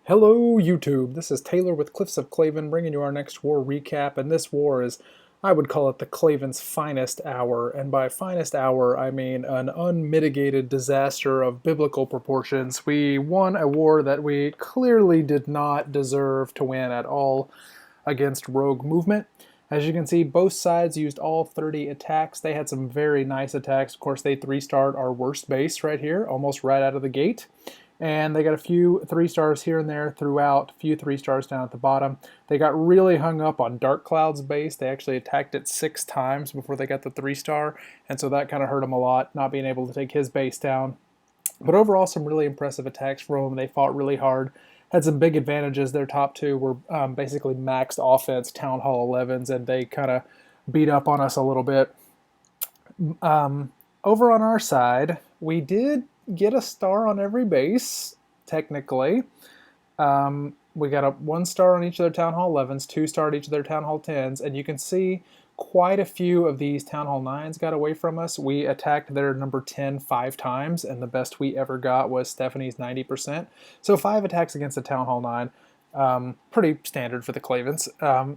Hello YouTube, this is Taylor with CliffsOfClaven bringing you our next war recap, and this war is, I would call it the Clavens' finest hour, and by finest hour I mean an unmitigated disaster of biblical proportions. We won a war that we clearly did not deserve to win at all against rogue movement. As you can see, both sides used all 30 attacks. They had some very nice attacks. Of course, they 3-starred our worst base right here, almost right out of the gate. And they got a few 3-stars here and there throughout, a few 3-stars down at the bottom. They got really hung up on Dark Cloud's base. They actually attacked it 6 times before they got the 3-star, and so that kind of hurt them a lot, not being able to take his base down. But overall, some really impressive attacks from them. They fought really hard, had some big advantages. Their top two were basically maxed offense, Town Hall 11s, and they kind of beat up on us a little bit. Over on our side, we did get a star on every base, technically. We got a 1-star on each of their Town Hall 11s, 2-star on each of their Town Hall 10s, and you can see quite a few of these Town Hall 9s got away from us. We attacked their number 10 5 times, and the best we ever got was Stephanie's 90%. So 5 attacks against a Town Hall 9. Pretty standard for the Clavens.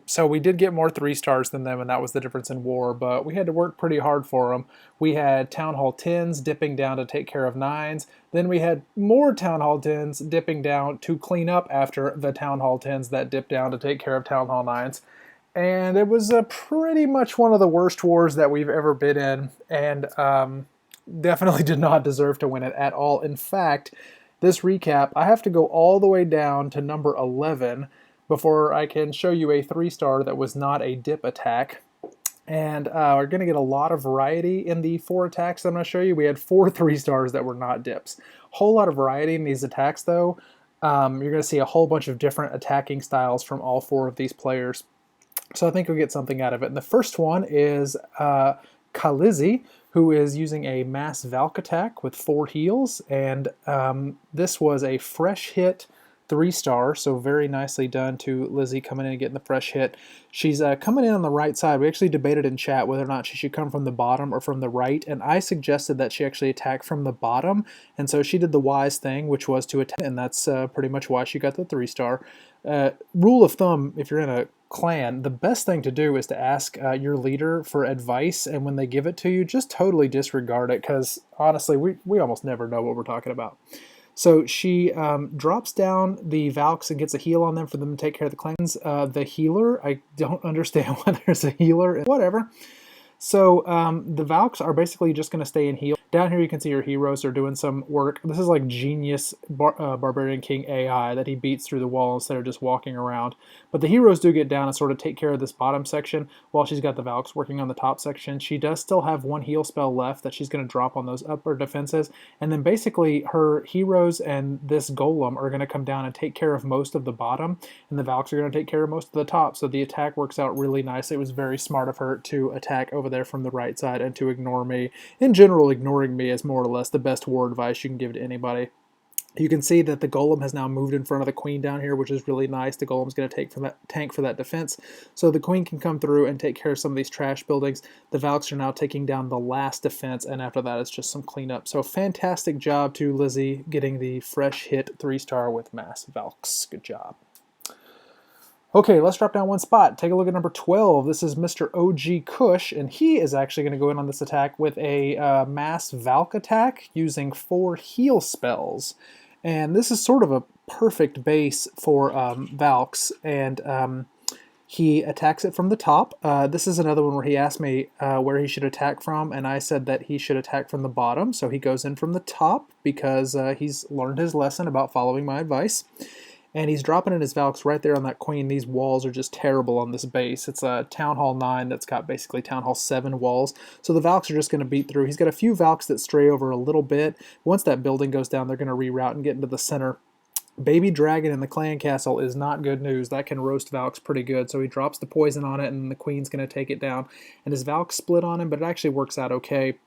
So we did get more 3-stars than them, and that was the difference in war, but we had to work pretty hard for them. We had Town Hall 10s dipping down to take care of 9s. Then we had more Town Hall 10s dipping down to clean up after the Town Hall 10s that dipped down to take care of Town Hall 9s. And it was pretty much one of the worst wars that we've ever been in, and definitely did not deserve to win it at all. In fact, this recap, I have to go all the way down to number 11 before I can show you a 3-star that was not a dip attack. And we're going to get a lot of variety in the 4 attacks I'm going to show you. We had 4 3-stars that were not dips. Whole lot of variety in these attacks, though. You're going to see a whole bunch of different attacking styles from all 4 of these players. So I think we'll get something out of it. And the first one is LizzyE, who is using a mass valk attack with 4 heals, and this was a fresh hit 3-star, so very nicely done to LizzyE coming in and getting the fresh hit. She's coming in on the right side. We actually debated in chat whether or not she should come from the bottom or from the right, and I suggested that she actually attack from the bottom, and so she did the wise thing, which was to attack, and that's pretty much why she got the 3-star. Rule of thumb, if you're in a clan, the best thing to do is to ask your leader for advice, and when they give it to you, just totally disregard it, because honestly, we almost never know what we're talking about. So she drops down the valks and gets a heal on them for them to take care of the clans. The healer, I don't understand why there's a healer, whatever. So the valks are basically just going to stay in heal. Down here you can see your heroes are doing some work. This is like genius Barbarian King AI that he beats through the wall instead of just walking around. But the heroes do get down and sort of take care of this bottom section while she's got the valks working on the top section. She does still have 1 heal spell left that she's going to drop on those upper defenses. And then basically her heroes and this golem are going to come down and take care of most of the bottom. And the valks are going to take care of most of the top. So the attack works out really nice. It was very smart of her to attack over there from the right side and to ignore me. In general, ignoring me is more or less the best war advice you can give to anybody. You can see that the golem has now moved in front of the queen down here, which is really nice. The golem's going to take from that tank for that defense, so the queen can come through and take care of some of these trash buildings. The valks are now taking down the last defense, and after that it's just some cleanup. So fantastic job to LizzyE getting the fresh hit 3-star with mass valks. Good job. Okay, let's drop down 1 spot. Take a look at number 12. This is MrOgCush, and he is actually going to go in on this attack with a mass valk attack using 4 heal spells. And this is sort of a perfect base for valks, and he attacks it from the top. This is another one where he asked me where he should attack from, and I said that he should attack from the bottom, so he goes in from the top because he's learned his lesson about following my advice. And he's dropping in his valks right there on that queen. These walls are just terrible on this base. It's a Town Hall 9 that's got basically Town Hall 7 walls. So the valks are just going to beat through. He's got a few valks that stray over a little bit. Once that building goes down, they're going to reroute and get into the center. Baby Dragon in the clan castle is not good news. That can roast valks pretty good. So he drops the poison on it, and the queen's going to take it down. And his valks split on him, but it actually works out okay.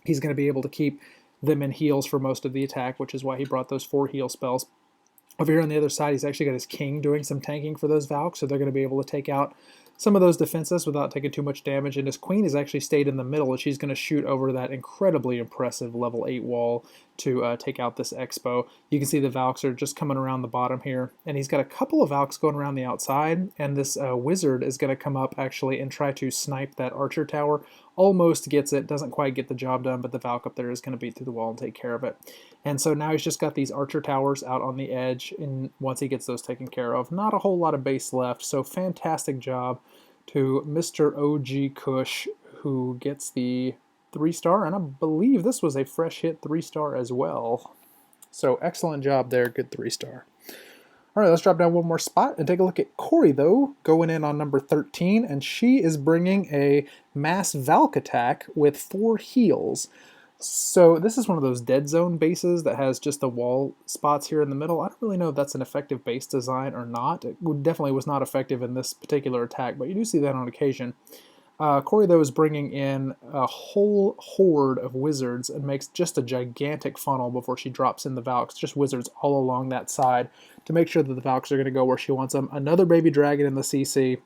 He's going to be able to keep them in heals for most of the attack, which is why he brought those 4 heal spells. Over here on the other side, he's actually got his king doing some tanking for those valks, so they're going to be able to take out some of those defenses without taking too much damage, and his queen has actually stayed in the middle, and she's going to shoot over that incredibly impressive level 8 wall to take out this Expo. You can see the Valks are just coming around the bottom here, and he's got a couple of Valks going around the outside, and this wizard is going to come up actually and try to snipe that archer tower. Almost gets it, doesn't quite get the job done, but the Valk up there is going to beat through the wall and take care of it. And so now he's just got these archer towers out on the edge, and once he gets those taken care of, not a whole lot of base left, so fantastic job to MrOgCush, who gets the 3-star, and I believe this was a fresh hit 3-star as well. So excellent job there, good 3-star. All right, let's drop down one more spot and take a look at Cory, though, going in on number 13, and she is bringing a mass Valk attack with 4 heals. So this is one of those dead zone bases that has just the wall spots here in the middle. I don't really know if that's an effective base design or not. It definitely was not effective in this particular attack, but you do see that on occasion. Cory, though, is bringing in a whole horde of wizards and makes just a gigantic funnel before she drops in the Valks, just wizards all along that side to make sure that the Valks are going to go where she wants them. Another baby dragon in the CC,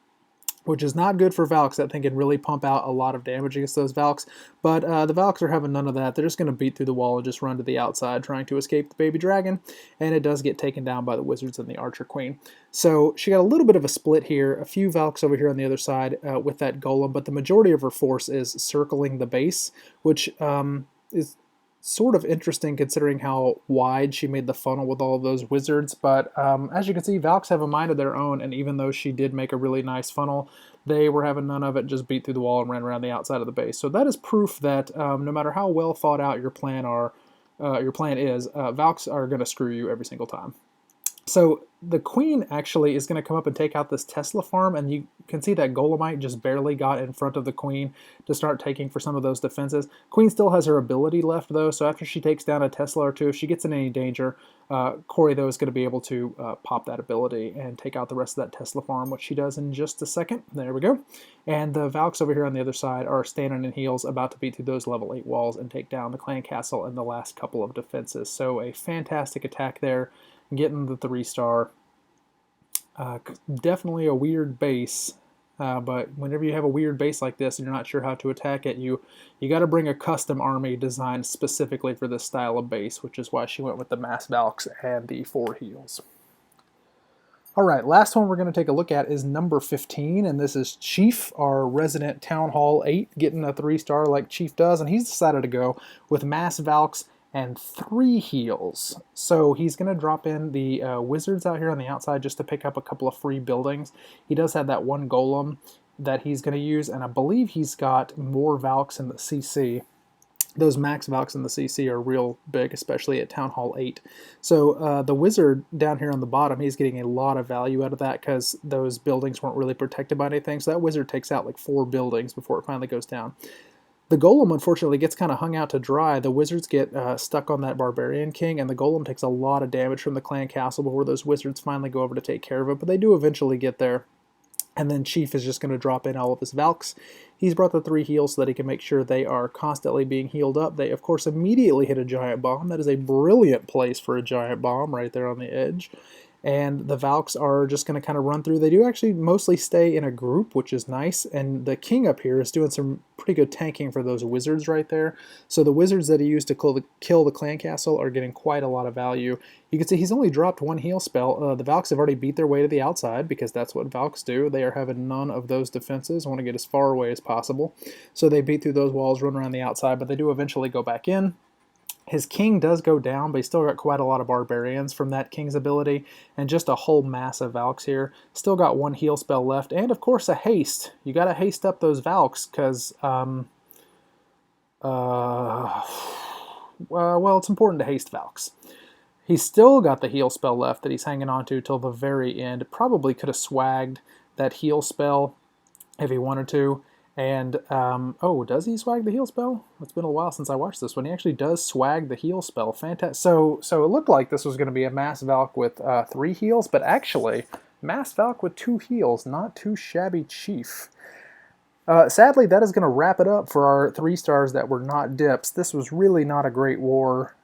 which is not good for Valks. That thing can really pump out a lot of damage against those Valks, but the Valks are having none of that. They're just going to beat through the wall and just run to the outside trying to escape the baby dragon, and it does get taken down by the wizards and the archer queen. So she got a little bit of a split here, a few Valks over here on the other side with that golem, but the majority of her force is circling the base, which is sort of interesting considering how wide she made the funnel with all of those wizards, but as you can see, Valks have a mind of their own, and even though she did make a really nice funnel, they were having none of it, just beat through the wall and ran around the outside of the base. So that is proof that no matter how well thought out your plan is, Valks are going to screw you every single time. So the queen actually is going to come up and take out this Tesla farm, and you can see that Golemite just barely got in front of the queen to start taking for some of those defenses. Queen still has her ability left, though, so after she takes down a Tesla or two, if she gets in any danger, Cory, though, is going to be able to pop that ability and take out the rest of that Tesla farm, which she does in just a second. There we go. And the Valks over here on the other side are standing in heels, about to beat through those level 8 walls and take down the clan castle and the last couple of defenses. So a fantastic attack there, getting the 3-star. Definitely a weird base, but whenever you have a weird base like this and you're not sure how to attack it, you got to bring a custom army designed specifically for this style of base, which is why she went with the mass Valks and the 4 heals. Alright, last one we're going to take a look at is number 15, and this is Chief, our resident Town Hall 8, getting a 3-star like Chief does, and he's decided to go with mass Valks and 3 heals. So he's going to drop in the wizards out here on the outside just to pick up a couple of free buildings. He does have that one golem that he's going to use, and I believe he's got more Valks in the CC. Those max Valks in the CC are real big, especially at Town Hall 8. So the wizard down here on the bottom, he's getting a lot of value out of that because those buildings weren't really protected by anything. So that wizard takes out like 4 buildings before it finally goes down. The golem, unfortunately, gets kind of hung out to dry. The wizards get stuck on that barbarian king, and the golem takes a lot of damage from the clan castle before those wizards finally go over to take care of it, but they do eventually get there. And then Chief is just going to drop in all of his Valks. He's brought the 3 heals so that he can make sure they are constantly being healed up. They, of course, immediately hit a giant bomb. That is a brilliant place for a giant bomb right there on the edge. And the Valks are just going to kind of run through. They do actually mostly stay in a group, which is nice. And the king up here is doing some pretty good tanking for those wizards right there. So the wizards that he used to kill the clan castle are getting quite a lot of value. You can see he's only dropped 1 heal spell. The Valks have already beat their way to the outside because that's what Valks do. They are having none of those defenses, want to get as far away as possible. So they beat through those walls, run around the outside, but they do eventually go back in. His king does go down, but he's still got quite a lot of barbarians from that king's ability, and just a whole mass of Valks here. Still got 1 heal spell left, and of course a haste. You got to haste up those Valks, because, well, it's important to haste Valks. He's still got the heal spell left that he's hanging on to till the very end. Probably could have swagged that heal spell if he wanted to. And, oh, does he swag the heal spell? It's been a while since I watched this one. He actually does swag the heal spell. Fantastic. So it looked like this was going to be a Mass Valk with 3 heals, but actually, Mass Valk with 2 heals. Not too shabby, Chief. Sadly, that is going to wrap it up for our 3 stars that were not dips. This was really not a great war.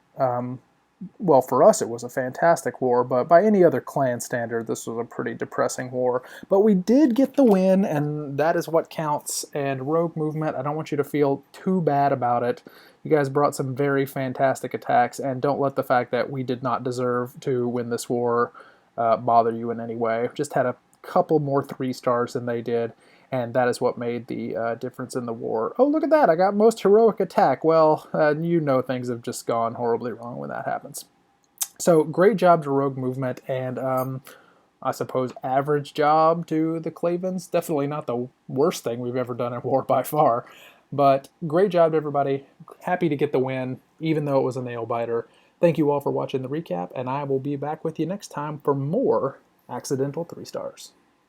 well, for us it was a fantastic war, but by any other clan standard, this was a pretty depressing war. But we did get the win, and that is what counts. And Rogue Movement, I don't want you to feel too bad about it. You guys brought some very fantastic attacks, and don't let the fact that we did not deserve to win this war bother you in any way. Just had a couple more 3 stars than they did, and that is what made the difference in the war. Oh, look at that! I got most heroic attack. Well, you know things have just gone horribly wrong when that happens. So great job to Rogue Movement, and I suppose average job to the Clavens. Definitely not the worst thing we've ever done in war by far, but great job to everybody. Happy to get the win, even though it was a nail biter. Thank you all for watching the recap, and I will be back with you next time for more accidental 3 stars.